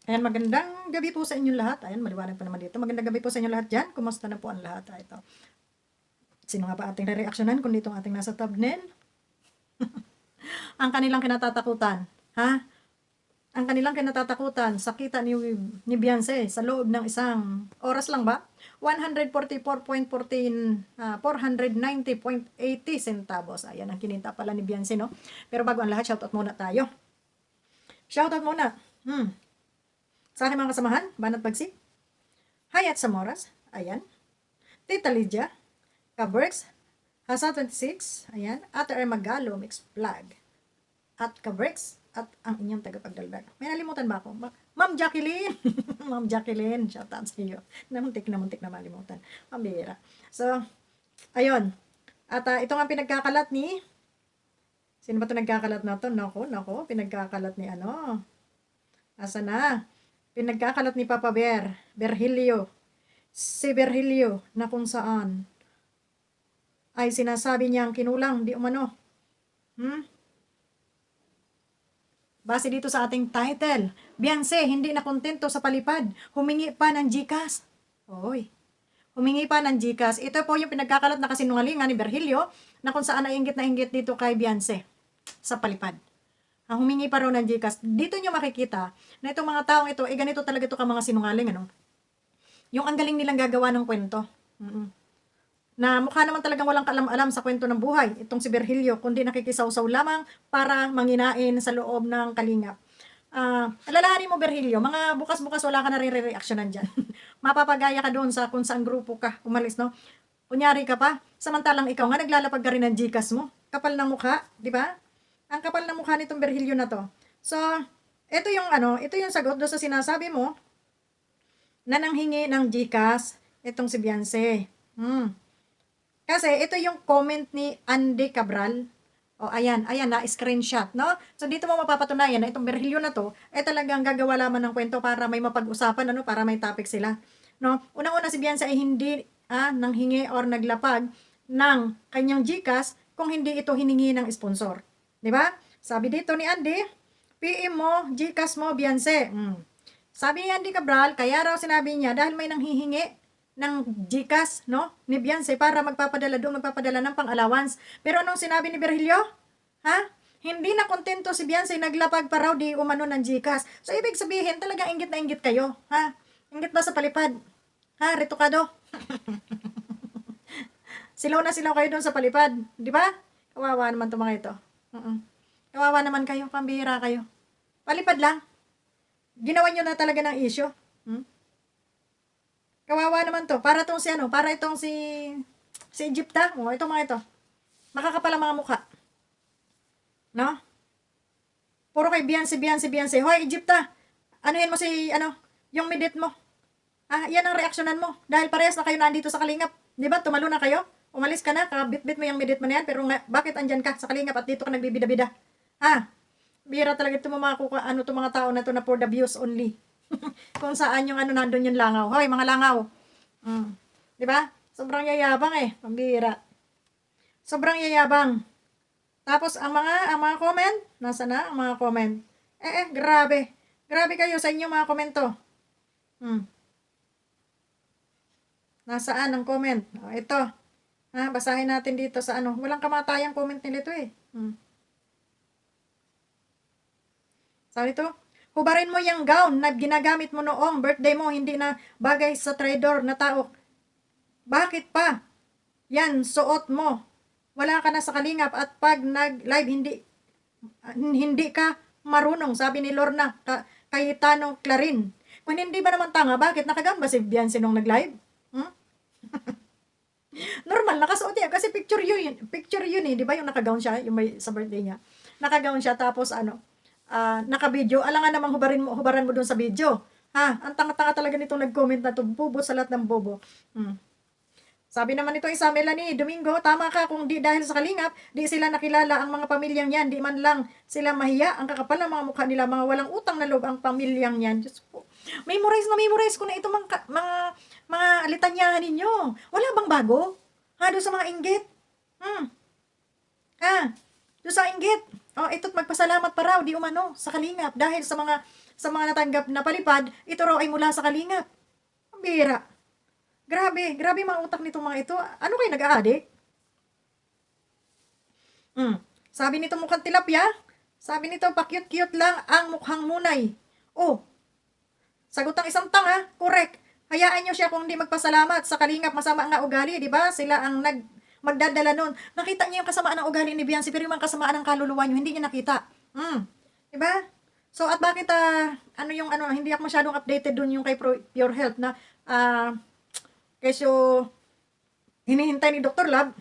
Ayan, magandang gabi po sa inyong lahat. Ayan, maliwanag pa naman dito. Magandang gabi po sa inyong lahat dyan. Kumusta na po ang lahat? Ito. Sino nga ba ating re-reactionan kundi itong ating nasa thumbnail? Ang kanilang kinatatakutan. Ha? Ang kanilang kinatatakutan sa kita ni Beyonce sa loob ng isang oras lang ba? 490.80 centavos. Ayan ang kinita pala ni Beyonce, no? Pero bago ang lahat, shoutout muna tayo. Shoutout muna. Sa aking mga kasamahan, Banat Bagsi, Hayat Samoras, ayan, Tita Lydia, Kaberks, Hasa 26, ayan, Ate Magalo, Mix Vlog, at Kaberks, at ang inyong tagapagdaldag. May nalimutan ba ako? Ma'am Jacqueline! Ma'am Jacqueline, shoutout sa iyo. Namuntik na malimutan. Pambira. So, ayun. At ito nga pinagkakalat ni, sino ba ito nagkakalat na to? Nako, pinagkakalat ni ano? Asa na? Pinagkakalat ni Papa Berhilio. Si Berhilio na kung saan ay sinasabi niyang kinulang, di umano. Base dito sa ating title, Beyonce hindi na kontento sa palipad, humingi pa ng GCash. Oy, humingi pa ng GCash. Ito po yung pinagkakalat na kasinungalingan ni Berhilio na kung saan na inggit dito kay Beyonce sa palipad. Ang humingi pa raw ng GCash. Dito nyo makikita na itong mga taong ito, ganito talaga ito ka mga sinungaling, ano? Yung ang galing nilang gagawa ng kwento. Na mukha naman talagang walang kaalam-alam sa kwento ng buhay, itong si Berhilio, kundi nakikisaw-saw lamang para manginain sa loob ng kalingap. Alalahanin mo, Berhilio, mga bukas-bukas wala ka na rin re-reactionan dyan. Mapapagaya ka doon sa kung saan grupo ka umalis, no? Kunyari ka pa, samantalang ikaw nga naglalapag ka rin ng Gcash mo. Kapal ng mukha, di ba? Ang kapal ng mukha nitong Berhilio na to. So, ito yung sagot do sa sinasabi mo na nanghingi ng Gcash itong si Beyonce. Kasi ito yung comment ni Andy Cabral. O ayan, na screenshot, no? So dito mo mapapatunayan na itong Berhilio na to ay talagang gagawa lamang ng kwento para may mapag-usapan, ano, para may topic sila. No? Unang-una si Beyonce ay hindi nanghingi or naglapag ng kanyang GCash kung hindi ito hiningi ng sponsor. 'Di ba? Sabi dito ni Andy, PM mo, GCash mo, Beyonce. Sabi ni Andy Cabral, kaya raw sinabi niya dahil may nanghihingi ng GCash, no? Ni Beyonce para magpapadala ng pang-allowance. Pero anong sinabi ni Berhilio? Ha? Hindi na kontento si Beyonce, naglapag pa raw di umano ng GCash. So, ibig sabihin, talagang inggit na inggit kayo. Ha? Inggit ba sa palipad? Ha? Retokado? Silaw na silaw kayo doon sa palipad. Di ba? Kawawa naman itong mga ito. Kawawa naman kayo, pambihira kayo. Palipad lang. Ginawa nyo na talaga ng issue. Kawawa naman to. Para itong si para itong si Egypta. O, itong mga ito. Makakapal ang mga mukha. No? Puro kay Beyonce. Hoy, Egypta. Anuhin mo si, yung midit mo. Yan ang reaksyonan mo. Dahil parehas na kayo nandito sa Kalingap. Di ba? Tumalo na kayo. Umalis ka na. Kabit-bit mo yung midit mo na yan. Pero nga, bakit andyan ka sa Kalingap at dito ka nagbibida-bida? Bira talaga ito mga mga tao na to na for the views only. Kung saan yung nandun yung langaw. Hoy, mga langaw. Di ba? Sobrang yayabang pambira. Sobrang yayabang. Tapos ang mga comment, nasa na ang mga comment? Grabe. Grabe kayo sa inyong mga komento. Nasaan ang comment? Ito. Basahin natin dito sa walang kamatayang comment nila ito Sabi ito, hubarin mo yung gown na ginagamit mo noong birthday mo, hindi na bagay sa trader na tao. Bakit pa? Yan, suot mo. Wala ka na sa Kalingap at pag nag-live, hindi ka marunong, sabi ni Lorna Cayetano Clarin. Kung hindi ba naman tanga, bakit nakagamba si Beyonce nung nag-live? Normal, nakasuot yan. Kasi picture yun di ba yung nakagown siya, yung may, sa birthday niya. Nakagown siya, tapos naka-video, alangan namang hubaran mo doon sa video. Ang tanga-tanga talaga nitong nag-comment na to, bobo sa lahat ng bobo. Sabi naman nito isa, Melanie Domingo, tama ka kung di dahil sa Kalingap, di sila nakilala ang mga pamilyang yan, di man lang sila mahiya, ang kakapal ng mga mukha nila, mga walang utang na loob ang pamilyang yan. Diyos ko. Memorize ko na ito mga alitanyahan ninyo. Wala bang bago? Doon sa mga inggit? Doon sa inggit. Oh, ito't magpasalamat pa raw di umano sa Kalingap dahil sa mga natanggap na palipad, ito raw ay mula sa Kalingap. Ang bira. Grabe mga utak nitong mga ito. Ano kayo nag-aadik? Sabi nito mukhang tilapia. Sabi nito pa-cute-cute lang ang mukhang munay. Oh, sagot ng isang tanga, correct. Hayaan nyo siya kung hindi magpasalamat sa Kalingap, masama nga ugali, di ba? Sila ang magdadala nun. Nakita niyo yung kasamaan ng ugali ni Biancy, pero yung mga kasamaan ng kaluluwa niyo, hindi niya nakita. Di ba? So, at bakit, hindi ako masyadong updated dun yung kay Pure Health na, kesyo, hinihintay ni Dr. Lab,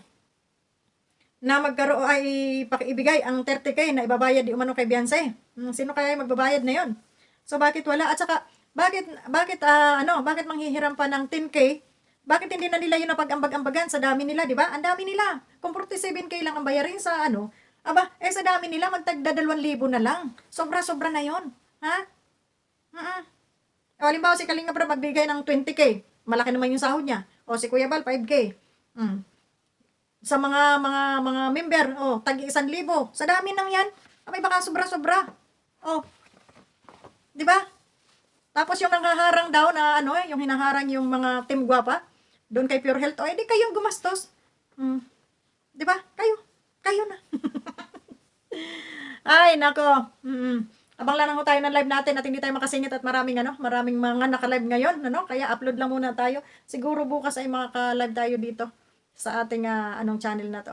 na magkaroon ay pakiibigay ang 30K na ibabayad di umano kay Beyonce. Sino kaya yung magbabayad na yon? So bakit wala? At saka bakit manghihiram pa ng 10K? Bakit hindi na nila yun napag-ambag-ambagan sa dami nila, di ba? Ang dami nila. Kung 47K lang ang bayarin sa sa dami nila magtagda 2,000 na lang. Sobra-sobra na yon. Ha? O, halimbawa si Kalinga Prab magbigay ng 20K. Malaki naman yung sahod niya. O si Kuya Bal 5K. Sa mga member, tagi 1,000. Sa dami nang yan, abay baka sobra-sobra. Di ba? Tapos yung nanghaharang daw na yung hinaharang yung mga Team Guwapa, doon kay Pure Health, edi kayo gumastos. Di ba? Kayo na. Ay, nako. Abang lang ho tayo ng live natin at hindi tayo makasingit at maraming mga naka-live ngayon, Kaya upload lang muna tayo. Siguro bukas ay makaka-live tayo dito sa ating channel na to.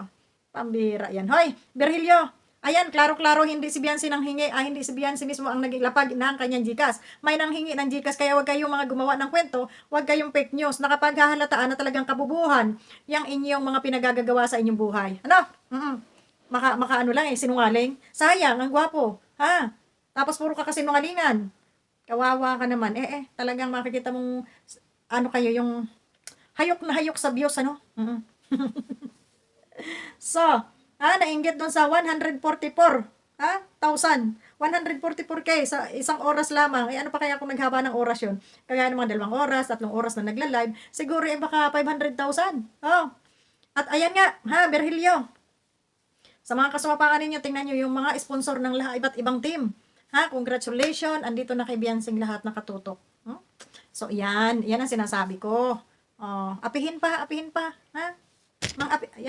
Pambira yan. Hoy, Virgilio. Ayan, klaro-klaro hindi si Biancy nang hingi. Hindi si Biancy mismo ang naglapag ng kanyang GCash. May nang hingi ng GCash kaya wag kayong mga gumawa ng kwento, wag kayong fake news. Nakapaghahalataan na talagang kabubuhan yang inyong mga pinagagagawa sa inyong buhay. Maka lang sinungaling. Sayang, ang gwapo. Ha? Tapos puro ka kasinungalingan. Kawawa ka naman. Talagang makikita mong kayo yung hayok na hayok sa Diyos, So, nainggit doon sa 144,000. 144K sa isang oras lamang. Ano pa kaya kung naghaba ng oras yun? Kaya ng mga 2 oras, 3 oras na nagla-live, siguro baka 500,000. At ayan nga, Virgilio. Sa mga kasuwapangan ninyo, tingnan nyo yung mga sponsor ng iba't ibang team. Congratulations, andito na kay Biancy lahat nakatutok. So, yan ang sinasabi ko. Apihin pa.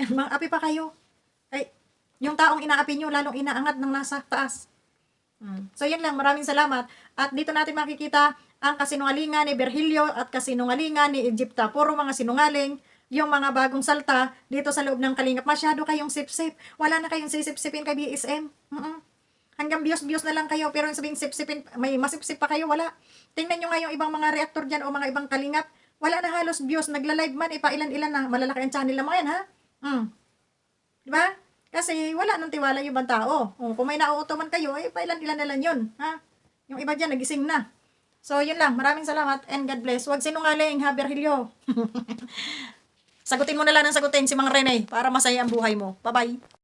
Mang-api pa kayo. Ay, yung taong inaapi nyo, lalong inaangat ng nasa taas. So, yan lang. Maraming salamat. At dito natin makikita ang kasinungalingan ni Virgilio at kasinungalingan ni Egypta. Puro mga sinungaling. Yung mga bagong salta dito sa loob ng Kalingap. Masyado kayong sip-sip. Wala na kayong sisip-sipin kay BSM. Hanggang bios-bios na lang kayo. Pero yung sabing sip-sipin, may masip-sip pa kayo, wala. Tingnan nyo nga yung ibang mga reactor dyan o mga ibang Kalingap. Wala na halos views, nagla-live man, pailan-ilan na, malalaki ang channel na mga yan, ha? Diba? Kasi wala nang tiwala yung ibang tao. Kung may nauuto man kayo, pailan-ilan na lang yun, ha? Yung iba dyan, nagising na. So, yun lang. Maraming salamat and God bless. Huwag sinungaling, ha, Virgilio? Sagutin mo na lang ng sagutin si Mang Rene para masaya ang buhay mo. Bye-bye.